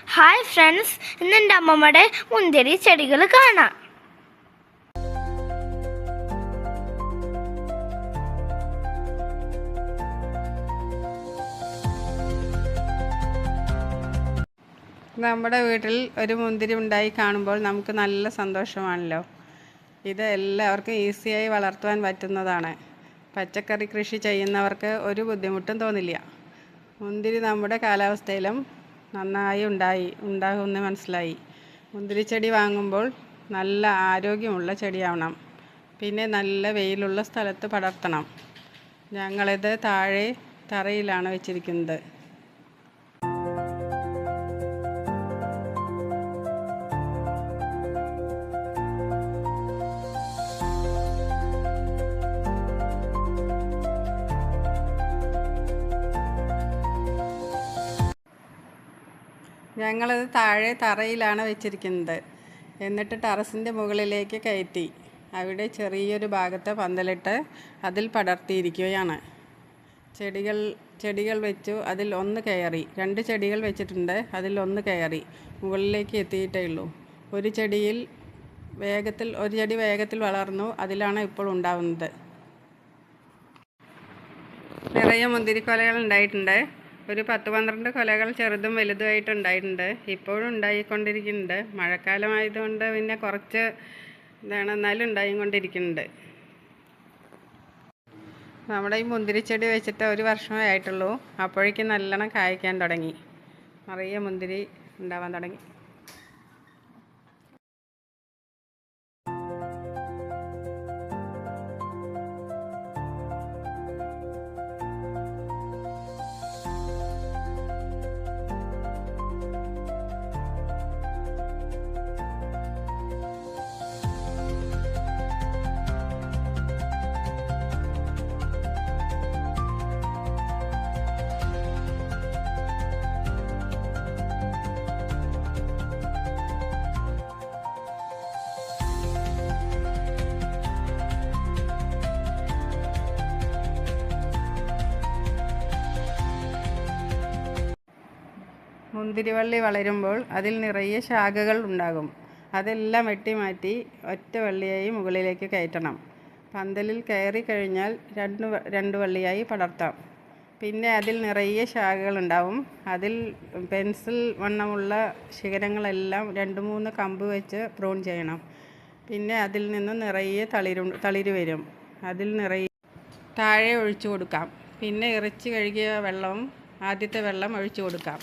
Hi friends, ഇന്ന് എൻ്റെ അമ്മമ്മയുടെ മുന്തിരി ചെടികൾ കാണാം. നമ്മുടെ വീട്ടിൽ ഒരു മുന്തിരി ഉണ്ടായി കാണുമ്പോൾ നമുക്ക് നല്ല സന്തോഷമാണല്ലോ. ഇത് എല്ലാവർക്കും ഈസിയായി വളർത്തുവാൻ പറ്റുന്നതാണ്. പച്ചക്കറി കൃഷി ചെയ്യുന്നവർക്ക് ഒരു ബുദ്ധിമുട്ടും തോന്നില്ല. മുന്തിരി നമ്മുടെ കാലാവസ്ഥയിലും നന്നായി ഉണ്ടാകുമെന്ന് മനസ്സിലായി. മുന്തിരിച്ചെടി വാങ്ങുമ്പോൾ നല്ല ആരോഗ്യമുള്ള ചെടിയാവണം. പിന്നെ നല്ല വെയിലുള്ള സ്ഥലത്ത് പടർത്തണം. ഞങ്ങളിത് താഴെ തറയിലാണ് വെച്ചിരിക്കുന്നത്. ഞങ്ങളത് താഴെ തറയിലാണ് വെച്ചിരിക്കുന്നത്. എന്നിട്ട് ടെറസിൻ്റെ മുകളിലേക്ക് കയറ്റി അവിടെ ചെറിയൊരു ഭാഗത്ത് പന്തലിട്ട് അതിൽ പടർത്തിയിരിക്കുകയാണ്. ചെടികൾ വെച്ചു. അതിൽ ഒന്ന് കയറി. 2 ചെടികൾ വെച്ചിട്ടുണ്ട്. അതിൽ ഒന്ന് കയറി മുകളിലേക്ക് എത്തിയിട്ടേ ഉള്ളൂ. ഒരു ചെടി വേഗത്തിൽ വളർന്നു. അതിലാണ് ഇപ്പോൾ ഉണ്ടാവുന്നത്. നിറയെ മുന്തിരിക്കൊലകൾ ഉണ്ടായിട്ടുണ്ട്. ഒരു 10-12 കൊലകൾ ചെറുതും വലുതുമായിട്ട് ഉണ്ടായിട്ടുണ്ട്. ഇപ്പോഴും ഉണ്ടായിക്കൊണ്ടിരിക്കുന്നുണ്ട്. മഴക്കാലമായതുകൊണ്ട് പിന്നെ കുറച്ച് എന്നാലും ഉണ്ടായിക്കൊണ്ടിരിക്കുന്നുണ്ട്. നമ്മുടെ ഈ മുന്തിരിച്ചെടി വെച്ചിട്ട് 1 വർഷമേ ആയിട്ടുള്ളൂ. അപ്പോഴേക്കും നല്ലോണം കായ്ക്കാൻ തുടങ്ങി. നിറയെ മുന്തിരി ഉണ്ടാവാൻ തുടങ്ങി. മുന്തിരിവള്ളി വളരുമ്പോൾ അതിൽ നിറയെ ശാഖകൾ ഉണ്ടാകും. അതെല്ലാം വെട്ടിമാറ്റി ഒറ്റ വള്ളിയായി മുകളിലേക്ക് കയറ്റണം. പന്തലിൽ കയറി കഴിഞ്ഞാൽ 2 വള്ളിയായി പടർത്താം. പിന്നെ അതിൽ നിറയെ ശാഖകളുണ്ടാവും. അതിൽ പെൻസിൽ വണ്ണമുള്ള ശിഖരങ്ങളെല്ലാം 2-3 കമ്പ് വെച്ച് പ്രൂൺ ചെയ്യണം. പിന്നെ അതിൽ നിന്ന് നിറയെ തളിര് വരും. അതിൽ നിറയെ താഴെ ഒഴിച്ചു കൊടുക്കാം. പിന്നെ ഇറച്ചി കഴുകിയ ആദ്യത്തെ വെള്ളം ഒഴിച്ചു കൊടുക്കാം.